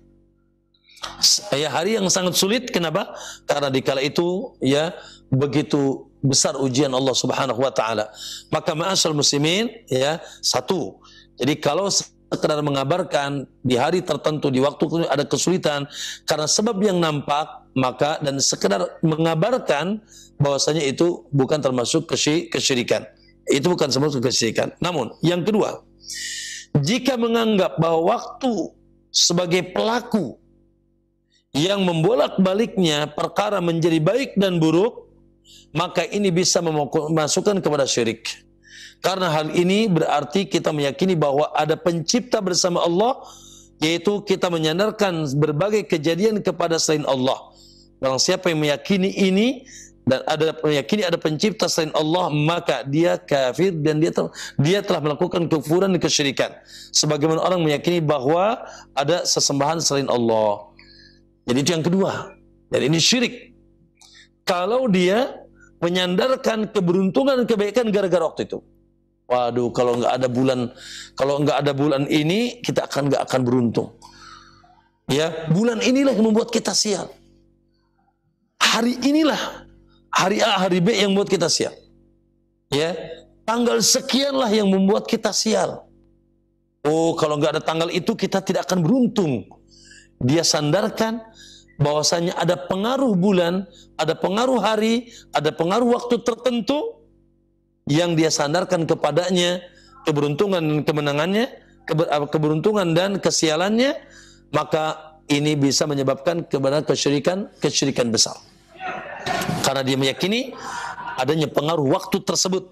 Ya, hari yang sangat sulit. Kenapa? Karena dikala itu ya begitu besar ujian Allah Subhanahu wa taala. Maka ma'asyal muslimin, ya, satu. Jadi kalau sekedar mengabarkan di hari tertentu, di waktu tertentu ada kesulitan karena sebab yang nampak, maka dan sekedar mengabarkan bahwasanya itu bukan termasuk kesyirikan. Itu bukan termasuk kesyirikan. Namun yang kedua, jika menganggap bahwa waktu sebagai pelaku yang membolak-baliknya perkara menjadi baik dan buruk, maka ini bisa memasukkan kepada syirik. Karena hal ini berarti kita meyakini bahwa ada pencipta bersama Allah, yaitu kita menyandarkan berbagai kejadian kepada selain Allah. Barang siapa yang meyakini ini dan meyakini ada pencipta selain Allah, maka dia kafir dan dia telah melakukan kekufuran dan kesyirikan. Sebagaimana orang meyakini bahwa ada sesembahan selain Allah. Jadi itu yang kedua. Dan ini syirik. Kalau dia menyandarkan keberuntungan dan kebaikan gara-gara waktu itu. Waduh, kalau nggak ada bulan ini, kita nggak akan beruntung. Ya, bulan inilah yang membuat kita sial. Hari inilah hari A, hari B yang membuat kita sial. Ya, tanggal sekianlah yang membuat kita sial. Oh, kalau nggak ada tanggal itu kita tidak akan beruntung. Dia sandarkan bahwasanya ada pengaruh bulan, ada pengaruh hari, ada pengaruh waktu tertentu yang dia sandarkan kepadanya keberuntungan dan kemenangannya, keberuntungan dan kesialannya, maka ini bisa menyebabkan kepada kesyirikan besar. Karena dia meyakini adanya pengaruh waktu tersebut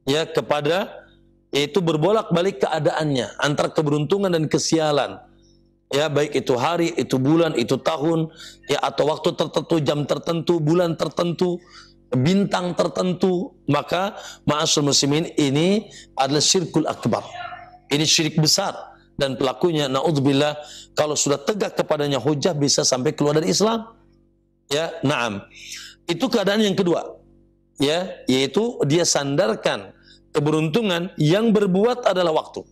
ya kepada, yaitu berbolak-balik keadaannya antara keberuntungan dan kesialan. Ya, baik itu hari, itu bulan, itu tahun, ya atau waktu tertentu, jam tertentu, bulan tertentu, bintang tertentu, maka ma'asyarul muslimin ini adalah syirkul akbar. Ini syirik besar dan pelakunya naudzubillah kalau sudah tegak kepadanya hujah bisa sampai keluar dari Islam. Ya, na'am. Itu keadaan yang kedua. Ya, yaitu dia sandarkan keberuntungan yang berbuat adalah waktu.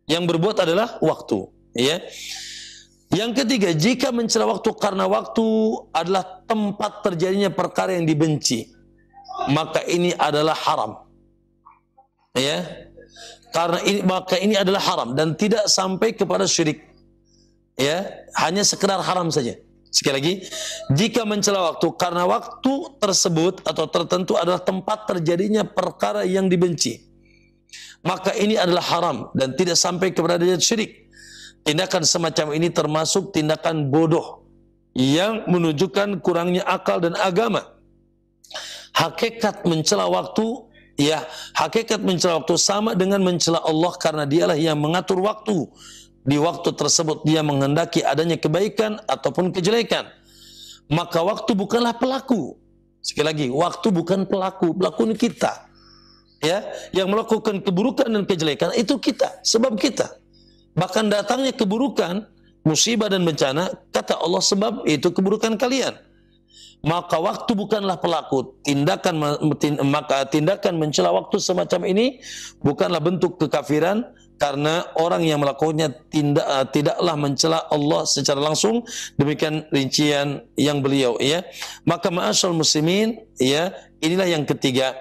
Yang berbuat adalah waktu, ya. Yang ketiga, jika mencela waktu karena waktu adalah tempat terjadinya perkara yang dibenci, maka ini adalah haram. Ya. Maka ini adalah haram dan tidak sampai kepada syirik. Ya, hanya sekedar haram saja. Sekali lagi, jika mencela waktu karena waktu tersebut atau tertentu adalah tempat terjadinya perkara yang dibenci, maka ini adalah haram dan tidak sampai kepada derajat syirik. Tindakan semacam ini termasuk tindakan bodoh yang menunjukkan kurangnya akal dan agama. Hakikat mencela waktu, ya, hakikat mencela waktu sama dengan mencela Allah karena dialah yang mengatur waktu. Di waktu tersebut dia menghendaki adanya kebaikan ataupun kejelekan. Maka waktu bukanlah pelaku. Sekali lagi, waktu bukan pelaku, pelaku ini kita. Ya, yang melakukan keburukan dan kejelekan itu kita, sebab kita. Bahkan datangnya keburukan, musibah dan bencana, kata Allah sebab itu keburukan kalian. Maka waktu bukanlah pelaku. Maka tindakan mencela waktu semacam ini bukanlah bentuk kekafiran karena orang yang melakukannya tidaklah mencela Allah secara langsung. Demikian rincian yang beliau, ya. Maka ma'asyarul muslimin, ya, inilah yang ketiga.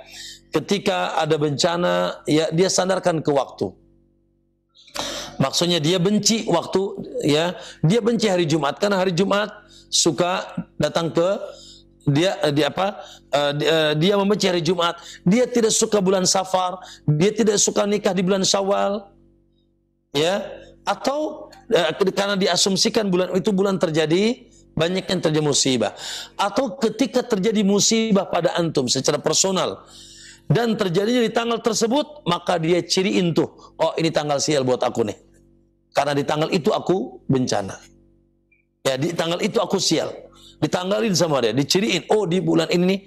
Ketika ada bencana, ya, dia sandarkan ke waktu. Maksudnya dia benci waktu, ya, dia benci hari Jumat karena hari Jumat suka datang ke dia membenci hari Jumat. Dia tidak suka bulan Safar, dia tidak suka nikah di bulan Syawal, ya, atau karena diasumsikan bulan itu bulan terjadi banyak yang terjadi musibah, atau ketika terjadi musibah pada antum secara personal dan terjadinya di tanggal tersebut, maka dia ciriin tuh, oh ini tanggal sial buat aku nih. Karena di tanggal itu aku bencana. Ya, di tanggal itu aku sial. Ditanggalin sama dia, diciriin, oh di bulan ini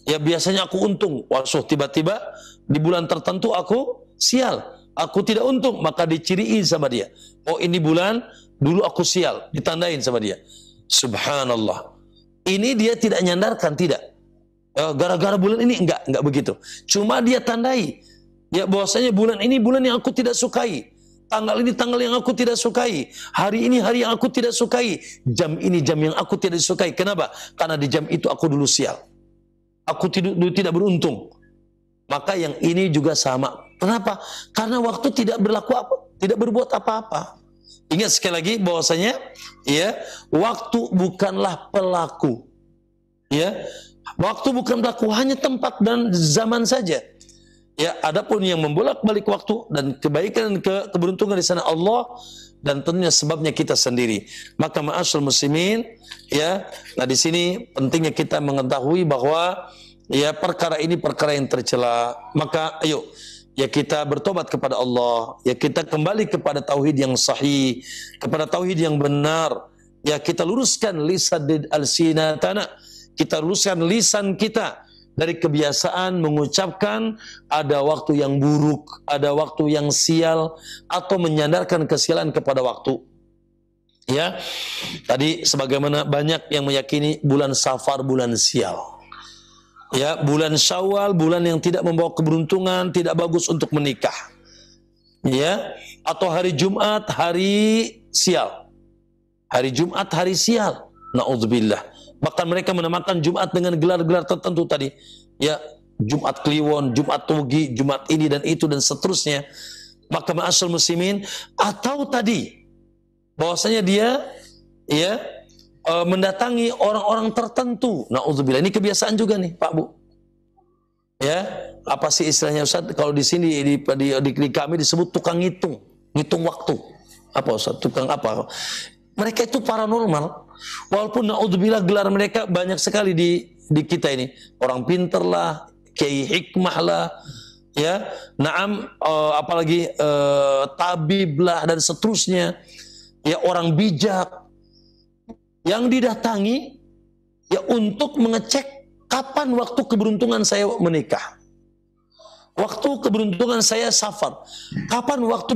ya biasanya aku untung. Wasuh, tiba-tiba di bulan tertentu aku sial. Aku tidak untung, maka diciriin sama dia. Oh ini bulan dulu aku sial, ditandain sama dia. Subhanallah. Ini dia tidak nyandarkan, tidak. Gara-gara bulan ini enggak begitu. Cuma dia tandai, ya, bahwasanya bulan ini bulan yang aku tidak sukai. Tanggal ini tanggal yang aku tidak sukai. Hari ini hari yang aku tidak sukai. Jam ini jam yang aku tidak sukai. Kenapa? Karena di jam itu aku dulu sial. Aku dulu tidak beruntung. Maka yang ini juga sama. Kenapa? Karena waktu tidak berlaku apa, tidak berbuat apa-apa. Ingat sekali lagi bahwasanya, ya, waktu bukanlah pelaku. Ya, waktu bukan pelaku, hanya tempat dan zaman saja. Ya, adapun yang membolak-balik waktu dan kebaikan dan keberuntungan di sana Allah dan tentunya sebabnya kita sendiri. Maka ma'asyarul muslimin, ya, nah di sini pentingnya kita mengetahui bahwa ya perkara ini perkara yang tercela. Maka ayo, ya, kita bertobat kepada Allah, ya, kita kembali kepada tauhid yang sahih, kepada tauhid yang benar. Ya, kita luruskan lisan al-sinatana, kita luruskan lisan kita dari kebiasaan mengucapkan ada waktu yang buruk, ada waktu yang sial, atau menyandarkan kesialan kepada waktu. Ya, tadi sebagaimana banyak yang meyakini bulan Safar bulan sial. Ya, bulan Syawal bulan yang tidak membawa keberuntungan, tidak bagus untuk menikah. Ya, atau hari Jumat hari sial. Hari Jumat hari sial. Na'udzubillah. Bahkan mereka menamakan Jumat dengan gelar-gelar tertentu tadi. Ya, Jumat Kliwon, Jumat Tugi, Jumat ini dan itu dan seterusnya. Maka ma'asyarul muslimin, atau tadi bahwasanya dia, ya, mendatangi orang-orang tertentu. Na'udzubillah. Ini kebiasaan juga nih, Pak Bu. Ya, apa sih istilahnya Ustaz? Kalau di sini di kami disebut tukang ngitung waktu. Apa Ustaz? Tukang apa? Mereka itu paranormal. Walaupun naudzubillah gelar mereka banyak sekali di kita ini. Orang pinter lah, kiai hikmah lah, ya, naam, apalagi tabib lah dan seterusnya. Ya, orang bijak yang didatangi, ya, untuk mengecek Kapan waktu keberuntungan saya menikah? Waktu keberuntungan saya safar. Kapan waktu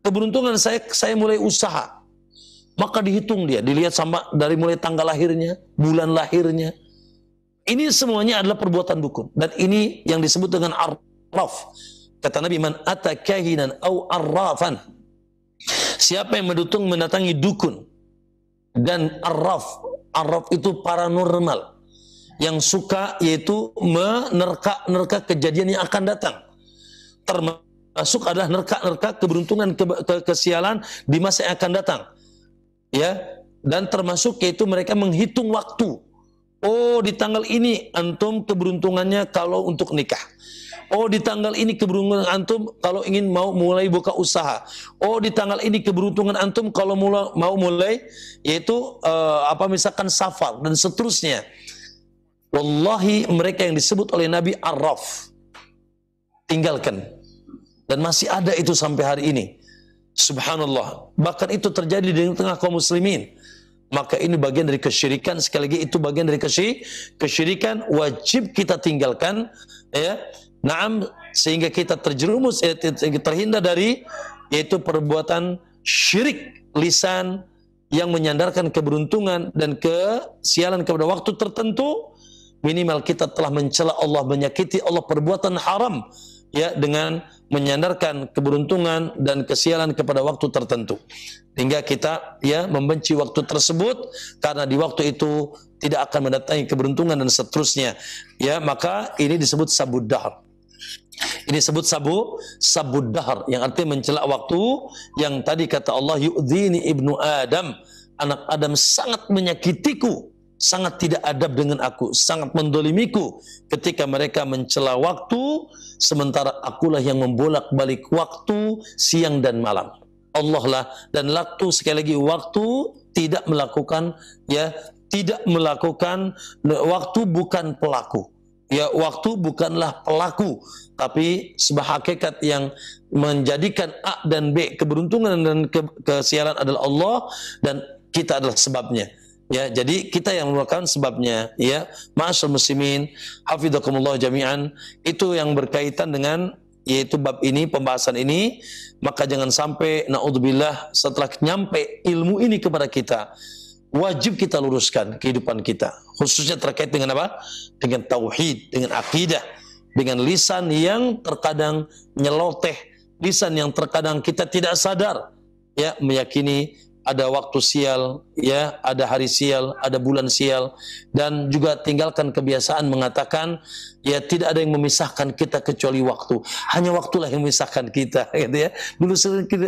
keberuntungan saya mulai usaha? Maka dihitung dia, dilihat sama dari mulai tanggal lahirnya, bulan lahirnya. Ini semuanya adalah perbuatan dukun. Dan ini yang disebut dengan arraf. Kata Nabi, man ata kahinan au arrafan. Siapa yang mendatangi dukun dan arraf. Arraf itu paranormal. Yang suka yaitu menerka-nerka kejadian yang akan datang. Termasuk adalah nerka-nerka keberuntungan, kesialan di masa yang akan datang. Ya, dan termasuk yaitu mereka menghitung waktu. Oh, di tanggal ini antum keberuntungannya kalau untuk nikah. Oh, di tanggal ini keberuntungan antum kalau ingin mau mulai buka usaha. Oh, di tanggal ini keberuntungan antum kalau mau mulai yaitu misalkan safar dan seterusnya. Wallahi mereka yang disebut oleh Nabi arraf, tinggalkan. Dan masih ada itu sampai hari ini. Subhanallah. Bahkan itu terjadi di tengah kaum muslimin. Maka ini bagian dari kesyirikan. Sekali lagi itu bagian dari kesyirikan. Wajib kita tinggalkan. Ya, naam, sehingga kita terjerumus, terhindar dari yaitu perbuatan syirik lisan yang menyandarkan keberuntungan dan kesialan kepada waktu tertentu. Minimal kita telah mencela Allah, menyakiti Allah, perbuatan haram ya, dengan menyandarkan keberuntungan dan kesialan kepada waktu tertentu. Hingga kita ya membenci waktu tersebut karena di waktu itu tidak akan mendatangi keberuntungan dan seterusnya. Ya, maka ini disebut sabud dahar. Ini disebut sabud dahar, yang artinya mencela waktu, yang tadi kata Allah, yu'dhini ibnu Adam, anak Adam sangat menyakitiku, sangat tidak adab dengan aku, sangat mendolimiku ketika mereka mencela waktu, sementara akulah yang membolak-balik waktu siang dan malam. Allah lah, dan waktu, sekali lagi waktu tidak melakukan waktu bukan pelaku. Ya, waktu bukanlah pelaku, tapi sebuah hakikat yang menjadikan A dan B, keberuntungan dan kesialan adalah Allah, dan kita adalah sebabnya. Ya, jadi kita yang merupakan sebabnya. Ya, ma'asyarul muslimin, hafizakumullah jami'an, itu yang berkaitan dengan yaitu bab ini, pembahasan ini. Maka jangan sampai naudzubillah setelah nyampe ilmu ini kepada kita, wajib kita luruskan kehidupan kita, khususnya terkait dengan apa? Dengan tauhid, dengan akidah, dengan lisan yang terkadang nyeloteh, lisan yang terkadang kita tidak sadar ya meyakini ada waktu sial, ya, ada hari sial, ada bulan sial, dan juga tinggalkan kebiasaan mengatakan ya tidak ada yang memisahkan kita kecuali waktu. Hanya waktulah yang memisahkan kita, gitu ya. Dulu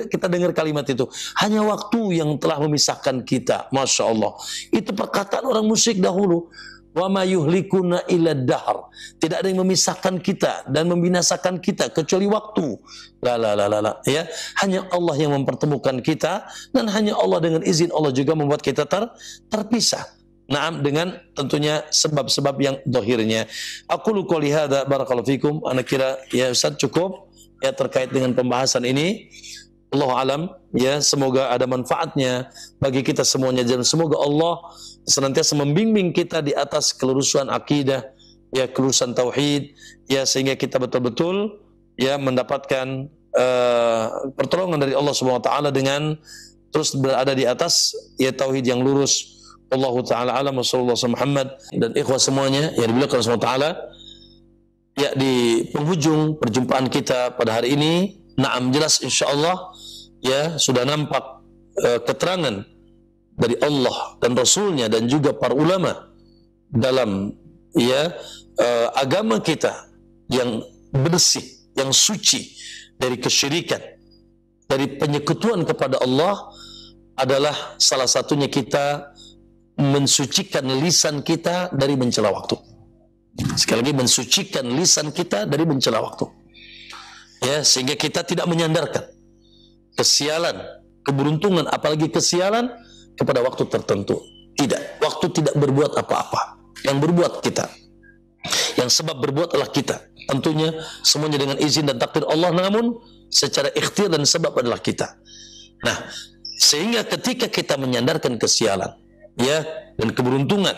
kita dengar kalimat itu, hanya waktu yang telah memisahkan kita. Masya Allah. Itu perkataan orang musyrik dahulu. Wa ma yuhlikuna illa dahar. Tidak ada yang memisahkan kita dan membinasakan kita kecuali waktu. La. Ya, hanya Allah yang mempertemukan kita, dan hanya Allah dengan izin Allah juga membuat kita terpisah. Naam, dengan tentunya sebab-sebab yang dohirnya. Aku qouli hadza, barakallahu fikum. Ana kira ya Ustaz cukup ya terkait dengan pembahasan ini. Allah alam, ya, semoga ada manfaatnya bagi kita semuanya, dan semoga Allah senantiasa membimbing kita di atas kelurusan akidah, ya, kelurusan tauhid, ya, sehingga kita betul-betul ya mendapatkan pertolongan dari Allah Subhanahu wa taala dengan terus berada di atas ya tauhid yang lurus. Allahu taala alam, sallallahu alaihi Muhammad, dan ikhwah semuanya yang dimuliakan Allah Subhanahu wa taala. Ya, di penghujung perjumpaan kita pada hari ini, naam, jelas insyaallah ya sudah nampak keterangan dari Allah dan Rasulnya dan juga para ulama dalam ya agama kita yang bersih, yang suci dari kesyirikan, dari penyekutuan kepada Allah, adalah salah satunya kita mensucikan lisan kita dari mencela waktu. Sekali lagi, mensucikan lisan kita dari mencela waktu, ya, sehingga kita tidak menyandarkan kesialan, keberuntungan, apalagi kesialan kepada waktu tertentu. Tidak, waktu tidak berbuat apa-apa. Yang berbuat kita, yang sebab berbuat adalah kita. Tentunya semuanya dengan izin dan takdir Allah, namun secara ikhtiar dan sebab adalah kita. Nah, sehingga ketika kita menyandarkan kesialan, ya, dan keberuntungan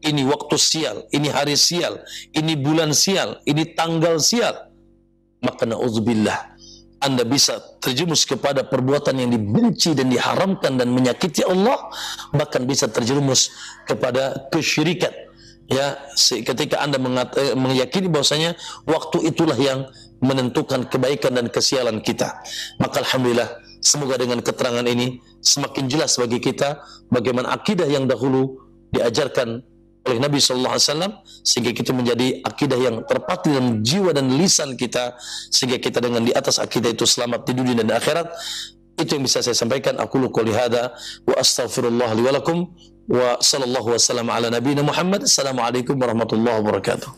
ini waktu sial, ini hari sial, ini bulan sial, ini tanggal sial, maka na'udzubillah, Anda bisa terjerumus kepada perbuatan yang dibenci dan diharamkan dan menyakiti Allah, bahkan bisa terjerumus kepada kesyirikan. Ya, ketika Anda meyakini bahwasanya waktu itulah yang menentukan kebaikan dan kesialan kita. Maka alhamdulillah, semoga dengan keterangan ini semakin jelas bagi kita bagaimana akidah yang dahulu diajarkan oleh Nabi Sallallahu Alaihi Wasallam, sehingga kita menjadi akidah yang terpatri dalam jiwa dan lisan kita, sehingga kita dengan di atas akidah itu selamat di dunia dan di akhirat. Itu yang bisa saya sampaikan. Aku qouli hadza wa astaghfirullah li wa lakum wa sallallahu wasallam ala nabiyina Muhammad. Assalamualaikum warahmatullahi wabarakatuh.